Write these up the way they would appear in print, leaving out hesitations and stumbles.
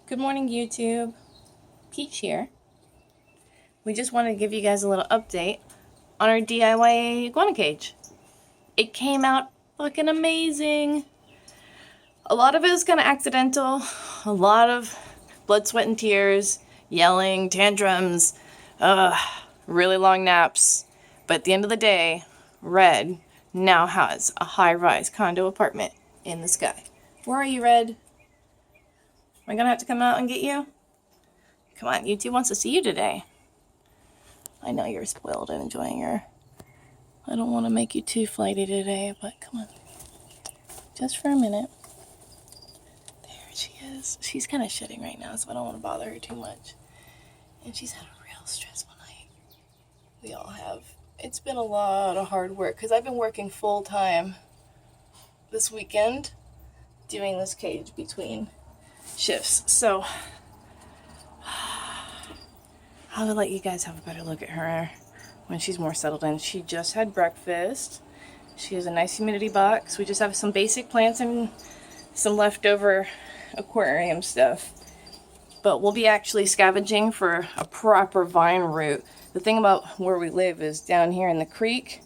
Good morning, YouTube. Peach here. We just wanted to give you guys a little update on our DIY iguana cage. It came out fucking amazing. A lot of it was kind of accidental. A lot of blood, sweat, and tears, yelling, tantrums, really long naps. But at the end of the day, Red now has a high-rise condo apartment in the sky. Where are you, Red? Am I gonna have to come out and get you? Come on, YouTube wants to see you today. I know you're spoiled and enjoying her. I don't want to make you too flighty today, but come on. Just for a minute. There she is. She's kind of shitting right now, so I don't want to bother her too much. And she's had a real stressful night. We all have. It's been a lot of hard work, because I've been working full time this weekend, doing this cage between shifts. So I would let you guys have a better look at her when she's more settled in. She just had breakfast. She has a nice humidity box. We just have some basic plants and some leftover aquarium stuff. But we'll be actually scavenging for a proper vine root. The thing about where we live is down here in the creek,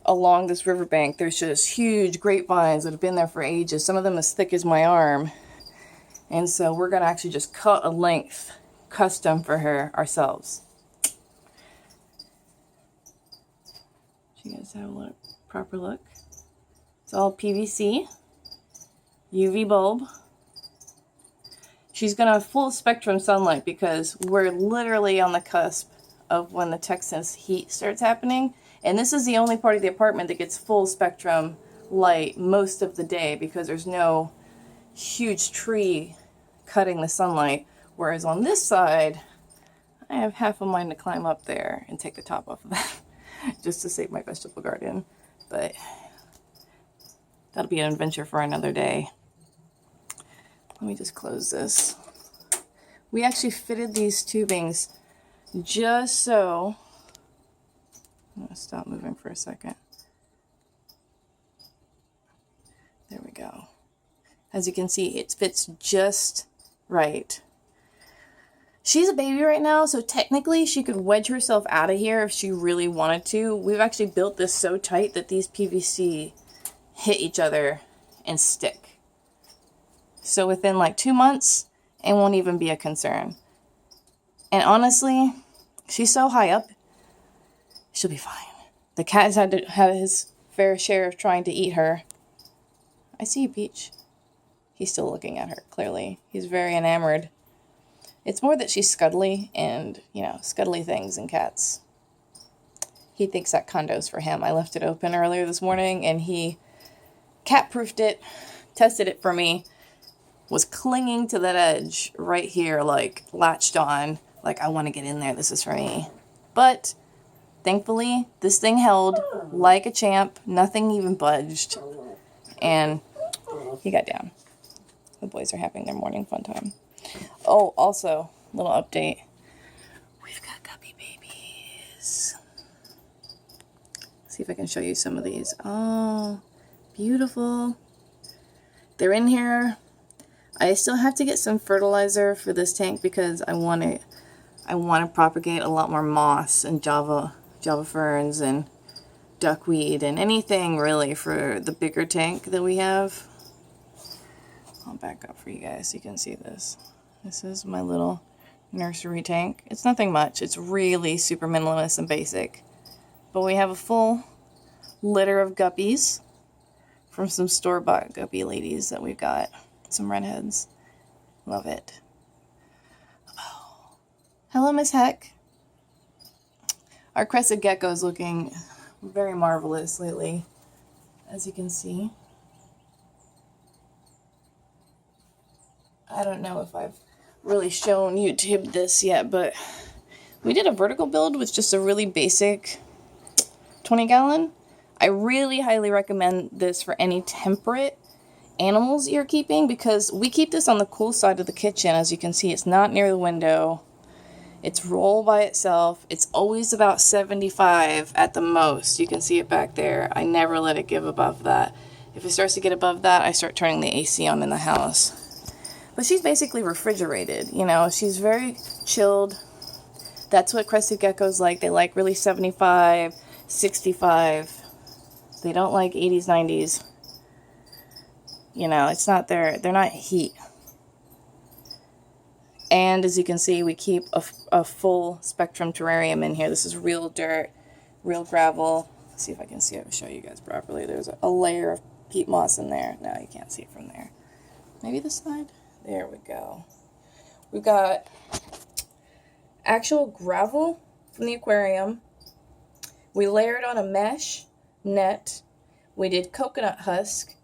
along this riverbank, there's just huge grapevines that have been there for ages. Some of them as thick as my arm. And so we're going to actually just cut a length custom for her ourselves. You guys have a proper look. It's all PVC, UV bulb. She's going to have full spectrum sunlight because we're literally on the cusp of when the Texas heat starts happening. And this is the only part of the apartment that gets full spectrum light most of the day because there's no huge tree cutting the sunlight. Whereas on this side, I have half a mind to climb up there and take the top off of that just to save my vegetable garden. But that'll be an adventure for another day. Let me just close this. We actually fitted these tubings just so... I'm going to stop moving for a second. There we go. As you can see, it fits just right. She's a baby right now, so technically she could wedge herself out of here if she really wanted to. We've actually built this so tight that these PVC hit each other and stick. So within like 2 months, it won't even be a concern. And honestly, she's so high up, she'll be fine. The cat has had to have his fair share of trying to eat her. I see you, Peach. He's still looking at her, clearly. He's very enamored. It's more that she's scuddly, and, you know, scuddly things and cats. He thinks that condo's for him. I left it open earlier this morning, and he cat-proofed it, tested it for me, was clinging to that edge right here, like, latched on, like, I want to get in there, this is for me. But, thankfully, this thing held like a champ, nothing even budged, and he got down. The boys are having their morning fun time. Oh, also, little update. We've got guppy babies. See if I can show you some of these. Oh, beautiful. They're in here. I still have to get some fertilizer for this tank because I want to propagate a lot more moss and Java ferns and duckweed and anything really for the bigger tank that we have. I'll back up for you guys so you can see this. This is my little nursery tank. It's nothing much. It's really super minimalist and basic. But we have a full litter of guppies from some store-bought guppy ladies that we've got. Some redheads. Love it. Oh. Hello, Miss Heck. Our crested gecko is looking very marvelous lately, as you can see. I don't know if I've really shown YouTube this yet, but we did a vertical build with just a really basic 20-gallon. I really highly recommend this for any temperate animals you're keeping because we keep this on the cool side of the kitchen. As you can see, it's not near the window. It's roll by itself. It's always about 75 at the most. You can see it back there. I never let it give above that. If it starts to get above that, I start turning the AC on in the house. But she's basically refrigerated, you know. She's very chilled. That's what crested geckos like. They like really 75, 65. They don't like 80s, 90s. You know, it's not they're not heat. And as you can see, we keep a full spectrum terrarium in here. This is real dirt, real gravel. Let's see if I can show you guys properly. There's a layer of peat moss in there. No, you can't see it from there. Maybe this side? There we go. We've got actual gravel from the aquarium. We layered on a mesh net. We did coconut husk,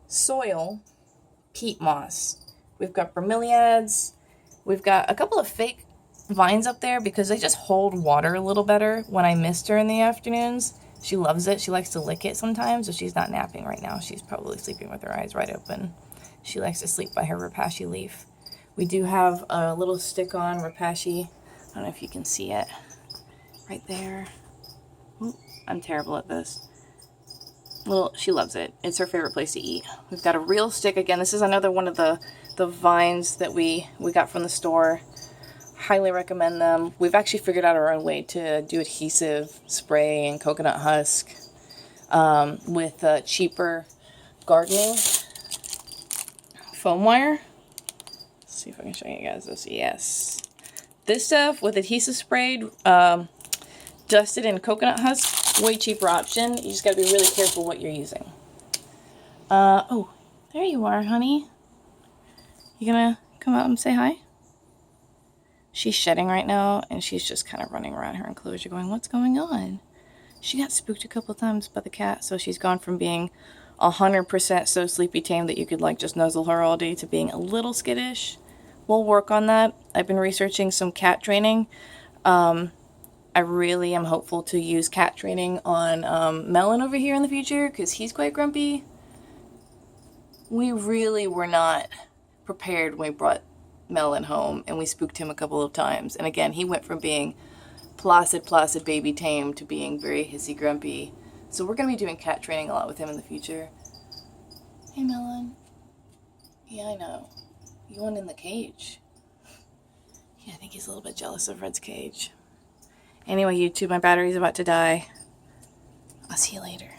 soil, peat moss. We've got bromeliads. We've got a couple of fake vines up there because they just hold water a little better when I mist her in the afternoons. She loves it. She likes to lick it sometimes, so she's not napping right now. She's probably sleeping with her eyes right open. She likes to sleep by her Repashy leaf. We do have a little stick-on Repashy. I don't know if you can see it. Right there. Ooh, I'm terrible at this. Well, she loves it. It's her favorite place to eat. We've got a real stick. Again, this is another one of the vines that we got from the store. Highly recommend them. We've actually figured out our own way to do adhesive spray and coconut husk with cheaper gardening foam wire. Let's see if I can show you guys this. Yes. This stuff with adhesive sprayed, dusted in coconut husk, way cheaper option. You just got to be really careful what you're using. Oh, there you are, honey. You gonna come out and say hi? She's shedding right now, and she's just kind of running around her enclosure going, what's going on? She got spooked a couple of times by the cat, so she's gone from being 100% so sleepy tame that you could like just nuzzle her all day to being a little skittish. We'll work on that. I've been researching some cat training. I really am hopeful to use cat training on Melon over here in the future because he's quite grumpy. We really were not prepared when we brought Melon home, and we spooked him a couple of times. And again, he went from being placid baby tame to being very hissy grumpy. So we're going to be doing cat training a lot with him in the future. Hey, Melon. Yeah, I know. You want in the cage. Yeah, I think he's a little bit jealous of Red's cage. Anyway, YouTube, my battery's about to die. I'll see you later.